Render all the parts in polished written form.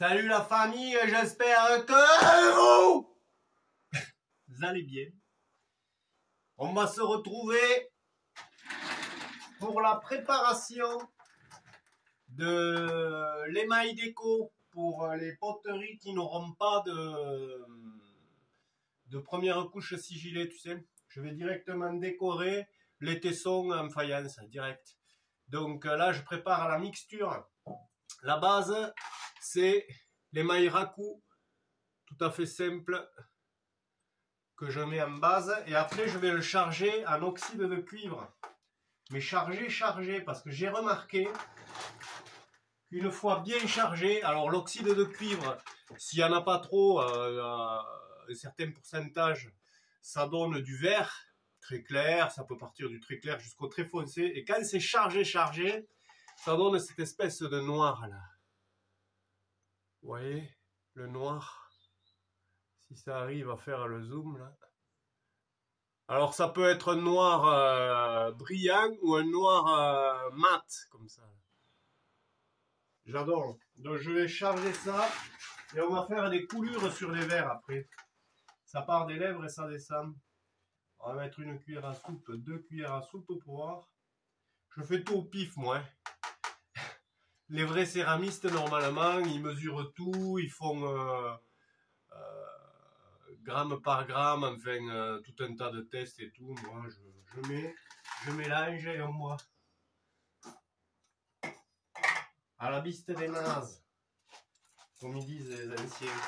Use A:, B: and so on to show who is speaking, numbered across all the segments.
A: Salut la famille, j'espère que vous allez bien. On va se retrouver pour la préparation de l'émail déco pour les poteries qui n'auront pas de première couche sigillée, tu sais. Je vais directement décorer les tessons en faïence, direct. Donc là, je prépare la mixture. La base, c'est l'émail raku, tout à fait simple, que je mets en base. Et après, je vais le charger en oxyde de cuivre. Mais chargé, parce que j'ai remarqué qu'une fois bien chargé, alors l'oxyde de cuivre, s'il n'y en a pas trop, un certain pourcentage, ça donne du vert très clair, ça peut partir du très clair jusqu'au très foncé. Et quand c'est chargé, ça donne cette espèce de noir là. Vous voyez, le noir, si ça arrive à faire le zoom là. Alors ça peut être un noir brillant ou un noir mat, comme ça. J'adore. Donc je vais charger ça et on va faire des coulures sur les verres après. Ça part des lèvres et ça descend. On va mettre une cuillère à soupe, 2 cuillères à soupe pour voir. Je fais tout au pif moi. Hein. Les vrais céramistes normalement, ils mesurent tout, ils font gramme par gramme, enfin tout un tas de tests et tout. Moi je mélange et on voit. À la biste des nazes, comme ils disent les anciens.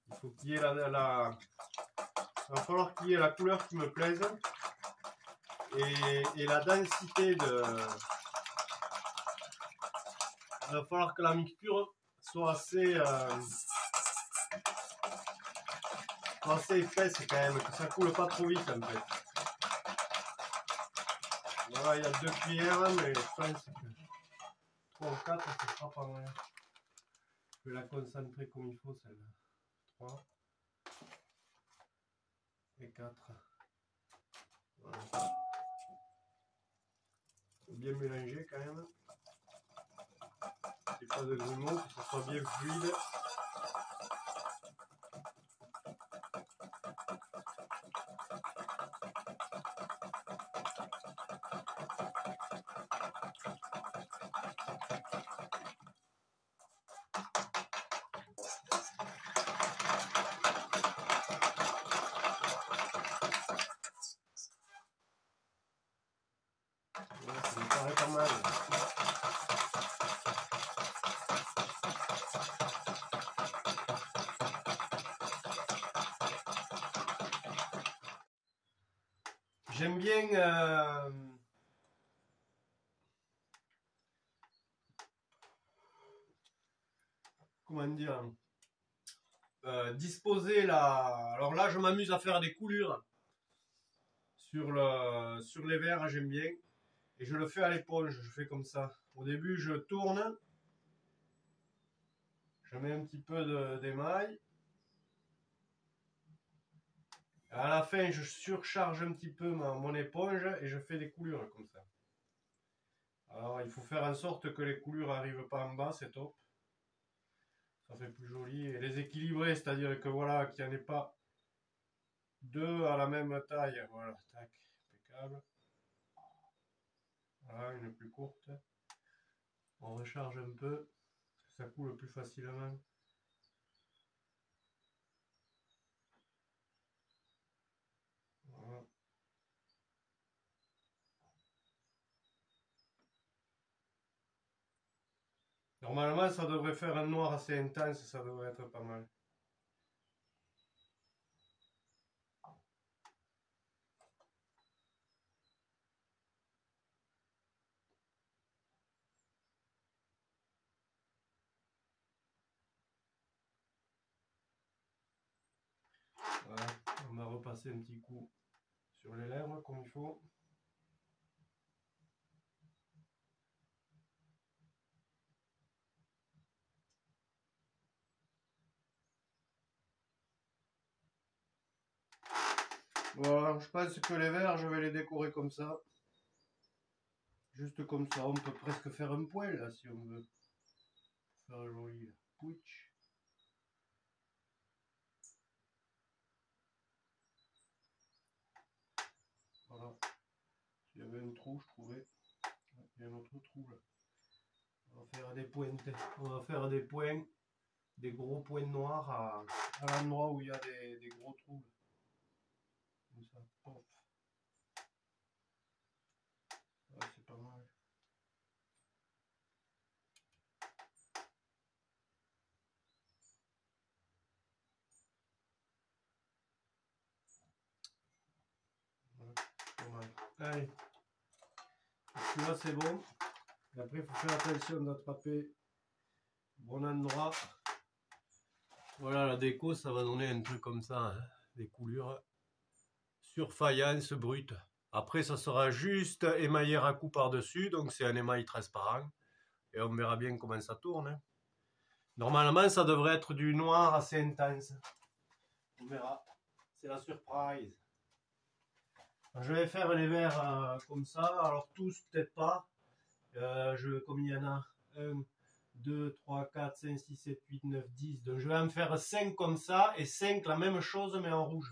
A: Il faut qu'il y ait il va falloir qu'il y ait la couleur qui me plaise et la densité de. Il va falloir que la mixture soit assez épaisse quand même, que ça coule pas trop vite en fait. Voilà, il y a 2 cuillères, mais je pense que 3 ou 4, ça sera pas mal. Je vais la concentrer comme il faut celle-là. 3 et 4. Voilà. Faut bien mélanger quand même. C'est pas de grumeaux, que ça soit bien fluide. Voilà, ça me paraît pas mal. J'aime bien comment dire disposer la. Alors là, je m'amuse à faire des coulures sur les verres, j'aime bien. Et je le fais à l'éponge, je fais comme ça. Au début, je tourne. Je mets un petit peu d'émail. À la fin, je surcharge un petit peu mon éponge et je fais des coulures comme ça. Alors, il faut faire en sorte que les coulures n'arrivent pas en bas, c'est top. Ça fait plus joli. Et les équilibrer, c'est-à-dire que voilà, qu'il n'y en ait pas deux à la même taille. Voilà, tac, impeccable. Voilà, une plus courte. On recharge un peu, parce que ça coule plus facilement. Voilà. Normalement, ça devrait faire un noir assez intense, ça devrait être pas mal. Voilà, on va repasser un petit coup sur les lèvres comme il faut. Voilà, je pense que les verres, je vais les décorer comme ça. Juste comme ça, on peut presque faire un poêle là si on veut. faire un joli switch. Voilà. Il y avait un trou, je trouvais. Il y a un autre trou là. On va faire des pointes. On va faire des points, des gros points noirs à l'endroit où il y a des gros trous. Comme ça. Hop. Ouais, c'est pas mal. Ouais, pas mal. Allez. Là c'est bon. Et après il faut faire attention d'attraper bon endroit. Voilà, la déco ça va donner un truc comme ça, hein. Des coulures sur faïence brute. Après ça sera juste émaillé à coup par dessus, donc c'est un émail transparent. Et on verra bien comment ça tourne, hein. Normalement ça devrait être du noir assez intense. On verra. C'est la surprise. Je vais faire les verres comme ça, alors tous peut-être pas. Comme il y en a 1, 2, 3, 4, 5, 6, 7, 8, 9, 10. Donc je vais en faire 5 comme ça et 5 la même chose mais en rouge.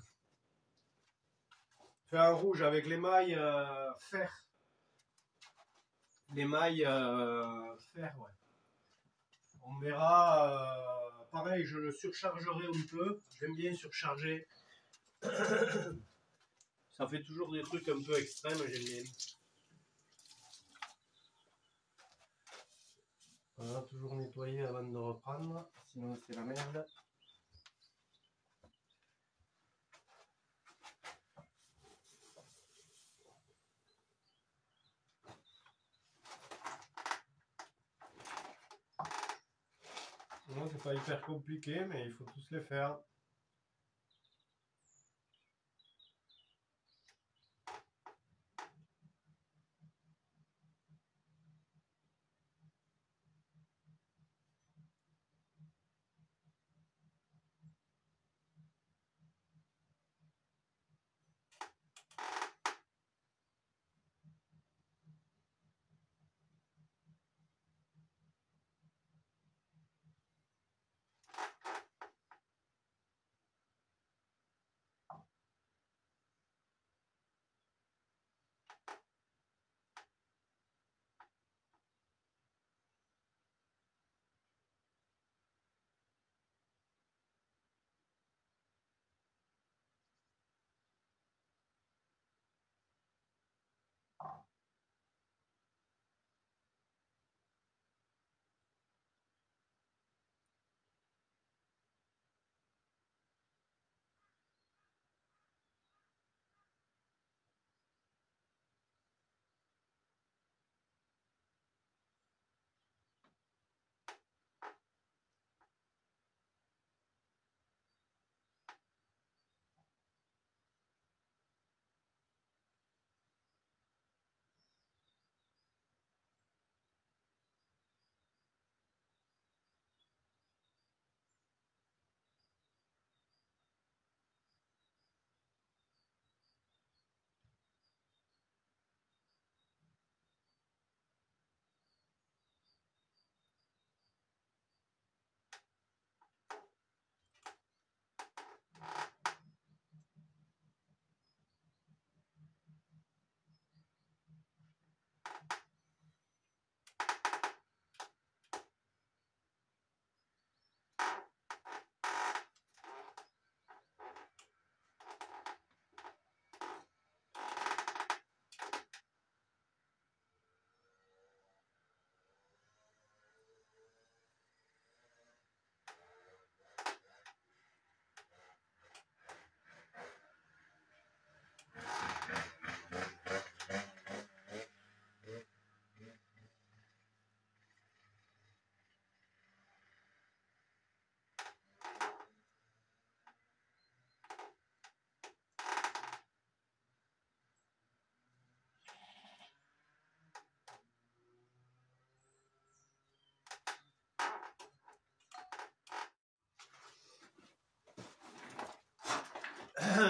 A: Faire un rouge avec l'émail fer. L'émail fer, ouais. On verra. Pareil, je le surchargerai un peu. J'aime bien surcharger. Ça fait toujours des trucs un peu extrêmes, j'aime bien. On va toujours nettoyer avant de reprendre, sinon c'est la merde. Non, c'est pas hyper compliqué, mais il faut tous les faire.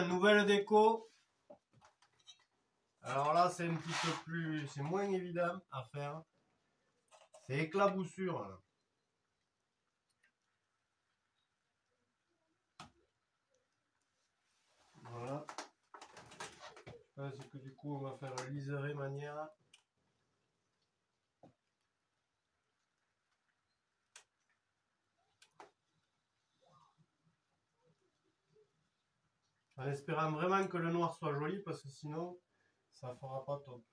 A: Nouvelle déco. Alors là, c'est un petit peu plus, c'est moins évident à faire. C'est éclaboussure. Là. Voilà. Je pense que du coup on va faire un liseré manière. En espérant vraiment que le noir soit joli parce que sinon ça fera pas top.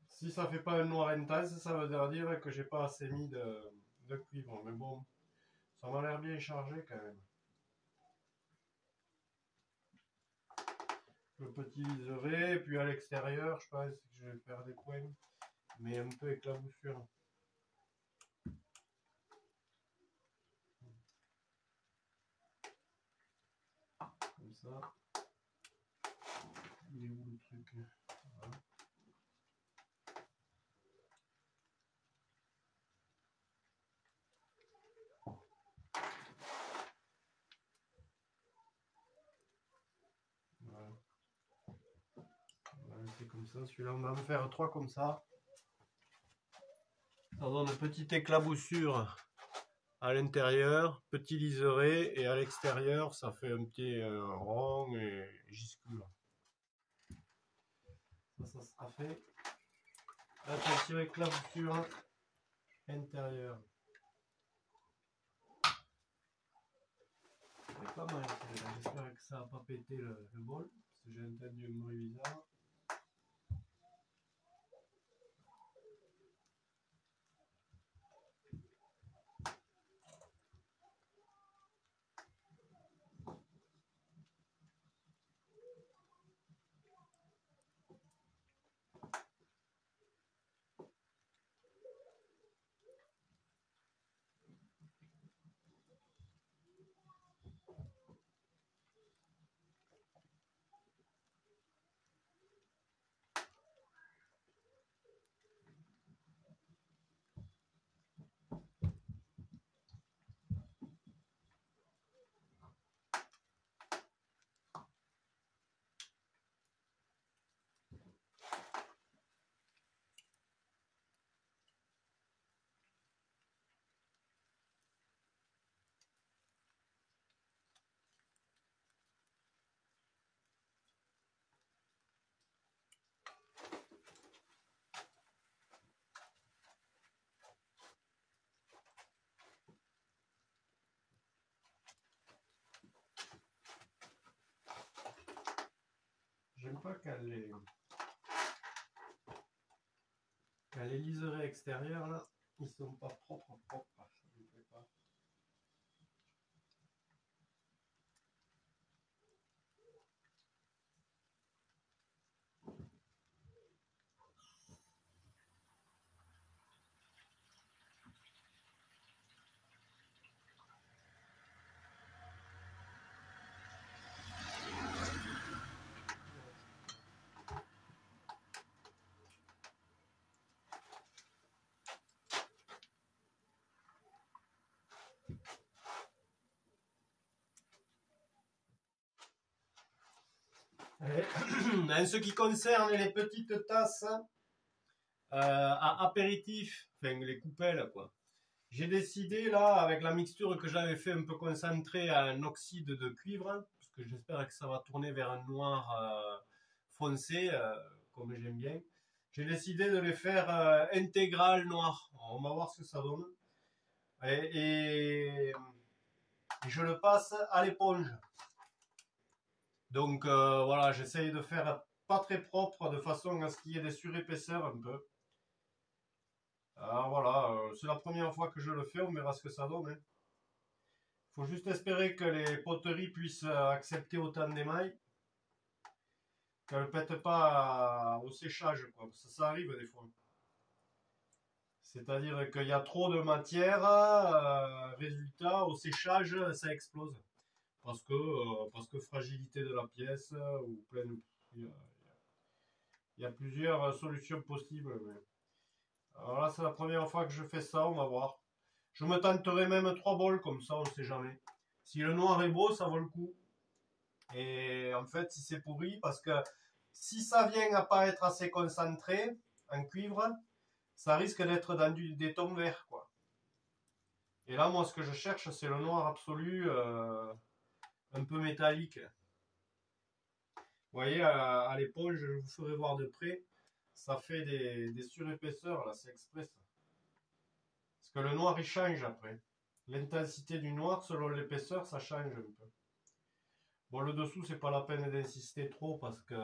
A: Si ça fait pas un noir intense, ça veut dire que j'ai pas assez mis de cuivre. Mais bon, ça m'a l'air bien chargé quand même. Le petit liseré, puis à l'extérieur, je pense que je vais faire des points, mais un peu éclaboussure. Comme ça. Il est où le truc? Voilà. Voilà. Voilà, c'est comme ça. Celui-là, on va en faire 3 comme ça. Ça donne une petite éclaboussure à l'intérieur, petit liseré, et à l'extérieur, ça fait un petit rond et giscule. Ça sera fait. Attention, éclaboussure intérieure. C'est pas mal, j'espère que ça va pas péter le bol, parce que j'ai entendu un bruit bizarre. J'aime pas quand les liserés extérieurs là, ils sont pas propres. Ça me plaît pas. En ce qui concerne les petites tasses à apéritif, enfin les coupelles quoi, j'ai décidé là avec la mixture que j'avais fait un peu concentrée à un oxyde de cuivre, parce que j'espère que ça va tourner vers un noir foncé comme j'aime bien. J'ai décidé de les faire intégral noir. On va voir ce que ça donne. Et je le passe à l'éponge. Donc voilà, j'essaye de faire pas très propre de façon à ce qu'il y ait des surépaisseurs un peu. Alors voilà, c'est la première fois que je le fais, on verra ce que ça donne. Hein. Faut juste espérer que les poteries puissent accepter autant d'émail. Qu'elles ne pètent pas au séchage, quoi. Ça arrive des fois. C'est-à-dire qu'il y a trop de matière, résultat, au séchage, ça explose. Parce que fragilité de la pièce, ou pleine. Il y a plusieurs solutions possibles. Mais... Alors là, c'est la première fois que je fais ça, on va voir. Je me tenterai même 3 bols, comme ça, on ne sait jamais. Si le noir est beau, ça vaut le coup. Et en fait, si c'est pourri, parce que si ça vient à pas être assez concentré, en cuivre, ça risque d'être dans des tons verts, quoi. Et là, moi, ce que je cherche, c'est le noir absolu, un peu métallique. Vous voyez, à l'éponge, je vous ferai voir de près, ça fait des surépaisseurs, là, c'est exprès ça. Parce que le noir, il change après. L'intensité du noir, selon l'épaisseur, ça change un peu. Bon, le dessous, c'est pas la peine d'insister trop, parce que...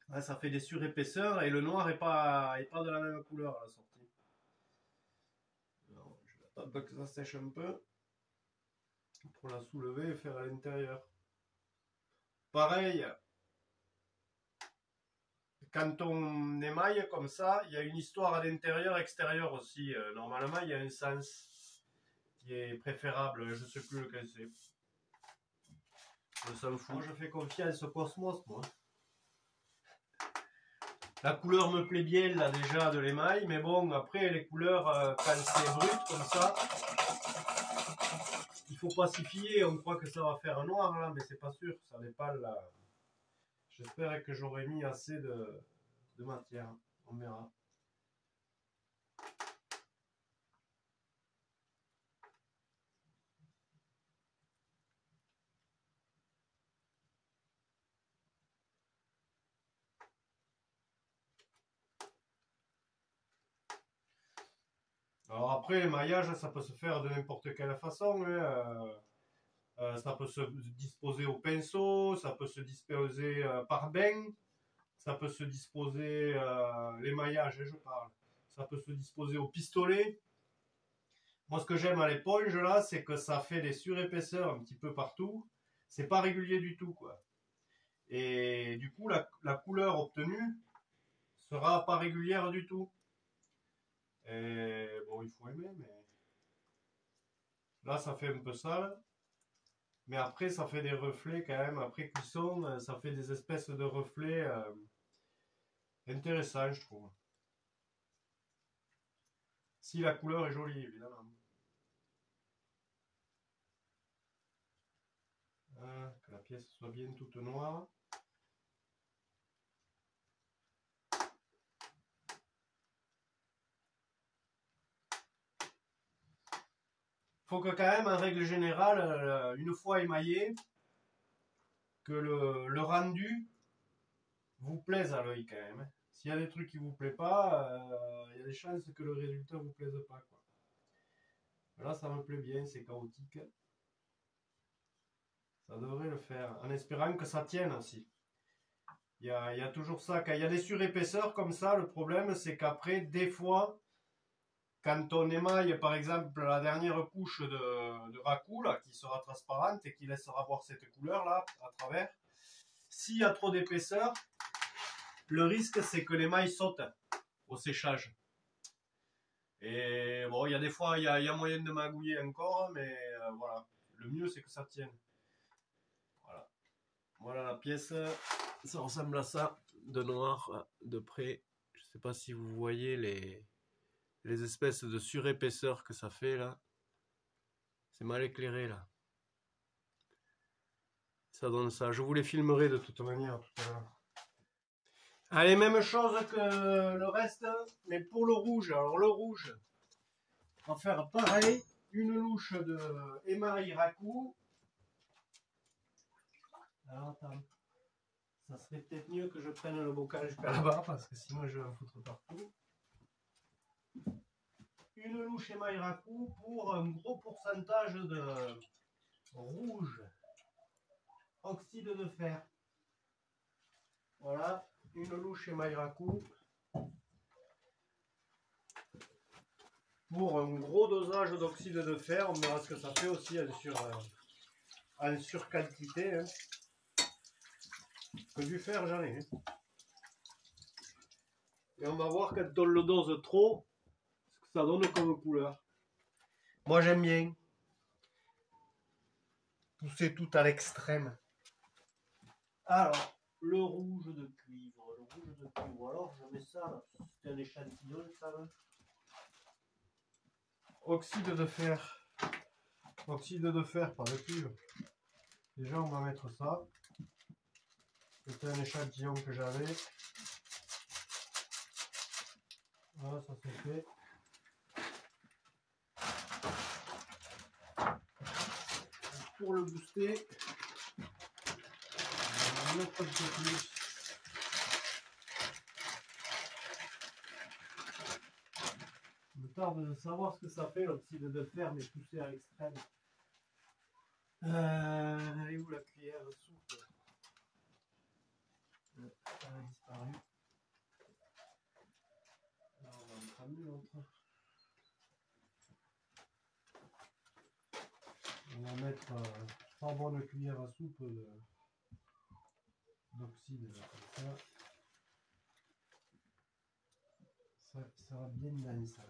A: ouais, ça fait des surépaisseurs, et le noir est pas de la même couleur à la sortie. Alors, je vais attendre que ça sèche un peu, pour la soulever et faire à l'intérieur. Pareil, quand on émaille comme ça, il y a une histoire à l'intérieur, extérieur aussi. Normalement, il y a un sens qui est préférable. Je ne sais plus lequel c'est. Je s'en fous. Moi, je fais confiance au cosmos, moi. La couleur me plaît bien, là, déjà, de l'émail. Mais bon, après, les couleurs, quand c'est brut, comme ça, il faut pas s'y fier. On croit que ça va faire un noir, là, mais c'est pas sûr. Ça dépend, là. J'espère que j'aurai mis assez de matière. On verra. Alors après, l'émaillage, ça peut se faire de n'importe quelle façon. Hein. Ça peut se disposer au pinceau, ça peut se disposer par bain, ça peut se disposer, l'émaillage, je parle, ça peut se disposer au pistolet. Moi, ce que j'aime à l'éponge, là, c'est que ça fait des surépaisseurs un petit peu partout. C'est pas régulier du tout, quoi. Et du coup, la couleur obtenue sera pas régulière du tout. Et bon, il faut aimer, mais là, ça fait un peu sale. Mais après, ça fait des reflets quand même. Après cuisson, ça fait des espèces de reflets intéressants, je trouve. Si la couleur est jolie, évidemment. Que la pièce soit bien toute noire. Faut que quand même, en règle générale, une fois émaillé, que le rendu vous plaise à l'œil quand même. S'il y a des trucs qui vous plaisent pas, il y a des chances que le résultat vous plaise pas, quoi. Là, ça me plaît bien, c'est chaotique. Ça devrait le faire, en espérant que ça tienne aussi. Il y a toujours ça. Quand il y a des surépaisseurs comme ça, le problème, c'est qu'après, des fois, quand on émaille, par exemple, la dernière couche de raku, là, qui sera transparente et qui laissera voir cette couleur-là à travers, s'il y a trop d'épaisseur, le risque, c'est que l'émail saute au séchage. Et bon, il y a des fois, il y a moyen de magouiller encore, mais voilà. Le mieux, c'est que ça tienne. Voilà. Voilà la pièce. Ça ressemble à ça, de noir, de près. Je sais pas si vous voyez les espèces de surépaisseur que ça fait là. C'est mal éclairé là. Ça donne ça. Je vous les filmerai de toute manière tout à l'heure. Allez, même chose que le reste, mais pour le rouge. Alors le rouge, on va faire pareil. Une louche de émail raku. Alors attends. Ça serait peut-être mieux que je prenne le bocal jusqu'à là-bas parce que sinon je vais en foutre partout. Une louche émail raku pour un gros pourcentage de rouge, oxyde de fer. Voilà, une louche émail raku pour un gros dosage d'oxyde de fer. On verra ce que ça fait aussi en surquantité. Hein. Que du fer, j'en ai. Hein. Et on va voir quand on le dose trop, ce que ça donne comme couleur. Moi j'aime bien pousser tout à l'extrême. Alors, le rouge de cuivre. Le rouge de cuivre. Alors, je mets ça là. C'est un échantillon, ça là. Oxyde de fer. Oxyde de fer, pas de cuivre. Déjà, on va mettre ça. C'était un échantillon que j'avais. Voilà, ça c'est fait. Pour le booster, on va mettre un peu plus. Je me tarde de savoir ce que ça fait l'oxyde de fer, mais poussé à l'extrême. Elle est où la cuillère à soupe? Elle a disparu. Alors, on va en prendre une autre. On va mettre 3 bonnes cuillères à soupe d'oxyde, comme ça. Ça va bien dense, ça.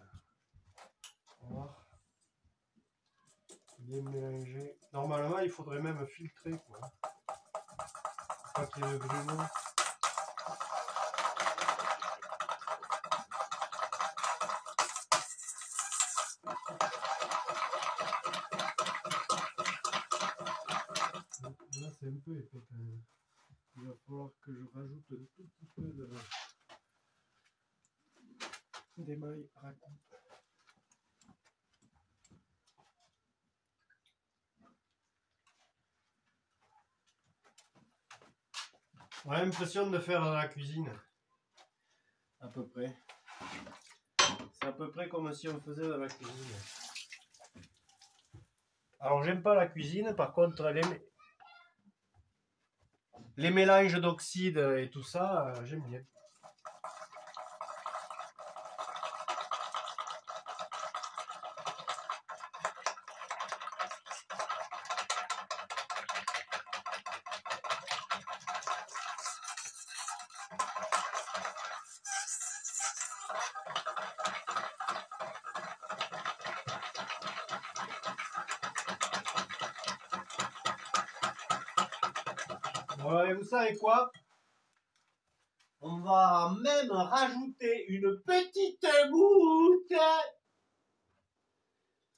A: On va voir. Bien mélanger. Normalement, il faudrait même filtrer, quoi. Pas qu'il y ait le grumeau. Là, c'est un peu épais quand même. Il va falloir que je rajoute un tout petit peu d'émail raccoon. On a l'impression de faire de la cuisine. À peu près. C'est à peu près comme si on faisait de la cuisine. Alors, j'aime pas la cuisine, par contre, les mélanges d'oxyde et tout ça, j'aime bien. Et vous savez quoi? On va même rajouter une petite goutte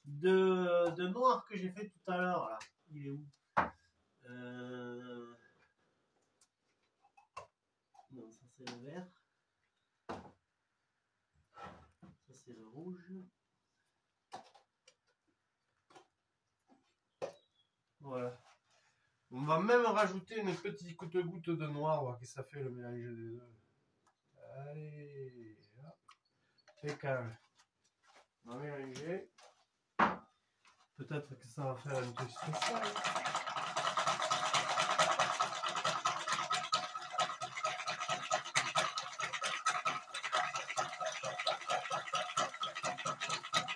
A: de noir que j'ai fait tout à l'heure. Là, il est où? Non, ça c'est le vert. Ça c'est le rouge. Voilà. On va même rajouter une petite goutte de noir, voir que ça fait le mélange des deux. Allez, hop. C'est calme. On va mélanger. Peut-être que ça va faire un truc spécial.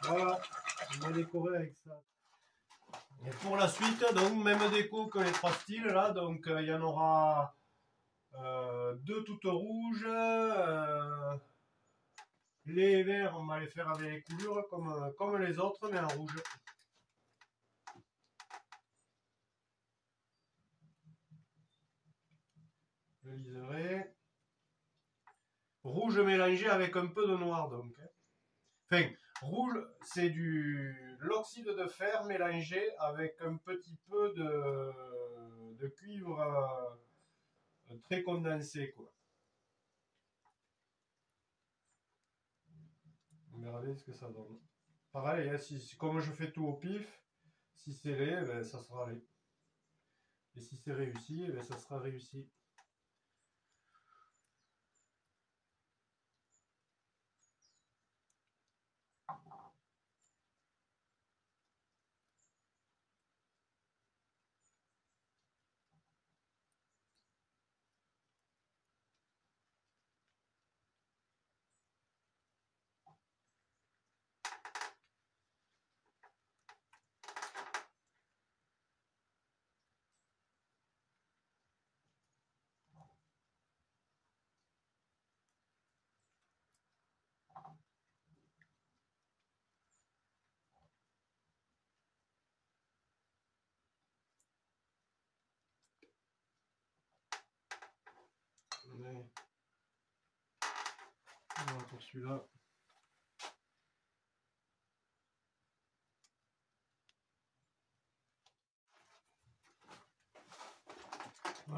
A: Voilà, on va décorer avec ça. Et pour la suite, donc même déco que les 3 styles là, donc il y en aura 2 toutes rouges. Les verts, on va les faire avec les coulures comme les autres, mais en rouge. Le liseré. Rouge mélangé avec un peu de noir donc. Enfin, rouge, c'est l'oxyde de fer mélangé avec un petit peu de cuivre très condensé, quoi. On verra bien ce que ça donne. Pareil, hein, comme je fais tout au pif, si c'est laid, ben, ça sera laid. Et si c'est réussi, ben, ça sera réussi. Ouais. Voilà pour celui-là.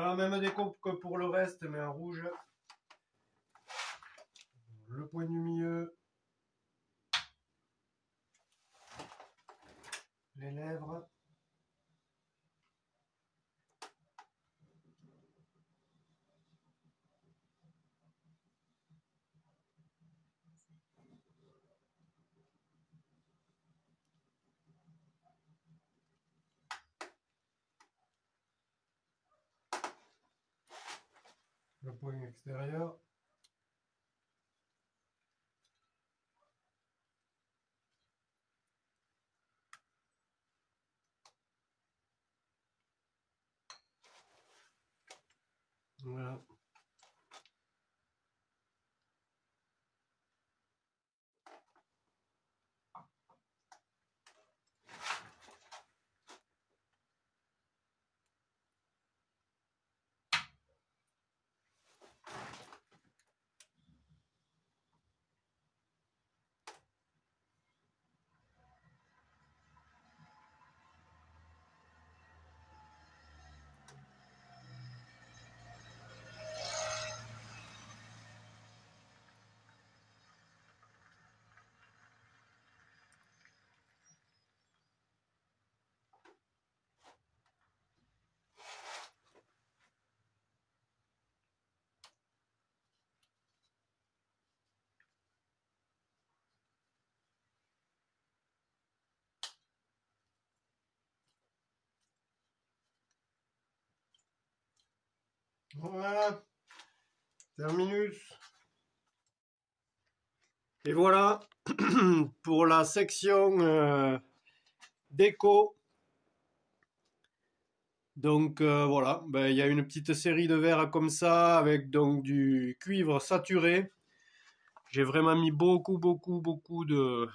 A: Voilà, même découpe que pour le reste, mais en rouge. Le point du milieu. Les lèvres. Le point extérieur. Voilà. Voilà, terminus. Et voilà pour la section déco. Donc voilà, ben, il y a une petite série de verres comme ça avec donc du cuivre saturé. J'ai vraiment mis beaucoup de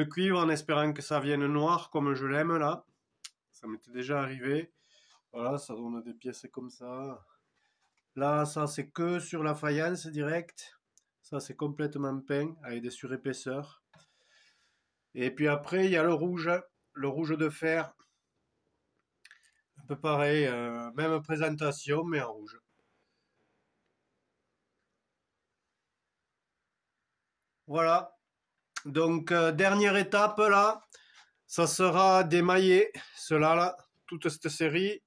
A: cuivre en espérant que ça vienne noir comme je l'aime là. Ça m'était déjà arrivé. Voilà, ça donne des pièces comme ça. Là, ça c'est que sur la faïence direct. Ça c'est complètement peint avec des surépaisseurs. Et puis après, il y a le rouge de fer. Un peu pareil, même présentation, mais en rouge. Voilà. Donc, dernière étape là, ça sera d'émailler cela là, toute cette série.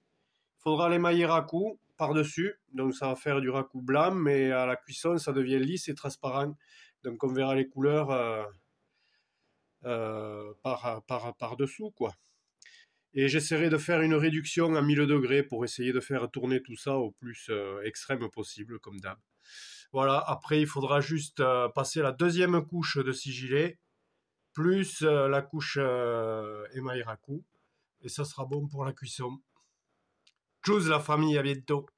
A: Il faudra l'émailler à coup par-dessus. Donc, ça va faire du raku blanc, mais à la cuisson, ça devient lisse et transparent. Donc, on verra les couleurs par-dessous, quoi. Et j'essaierai de faire une réduction à 1000 degrés pour essayer de faire tourner tout ça au plus extrême possible, comme d'hab. Voilà, après il faudra juste passer la deuxième couche de sigilé, plus la couche émail raku, et ça sera bon pour la cuisson. Tchuss la famille, à bientôt.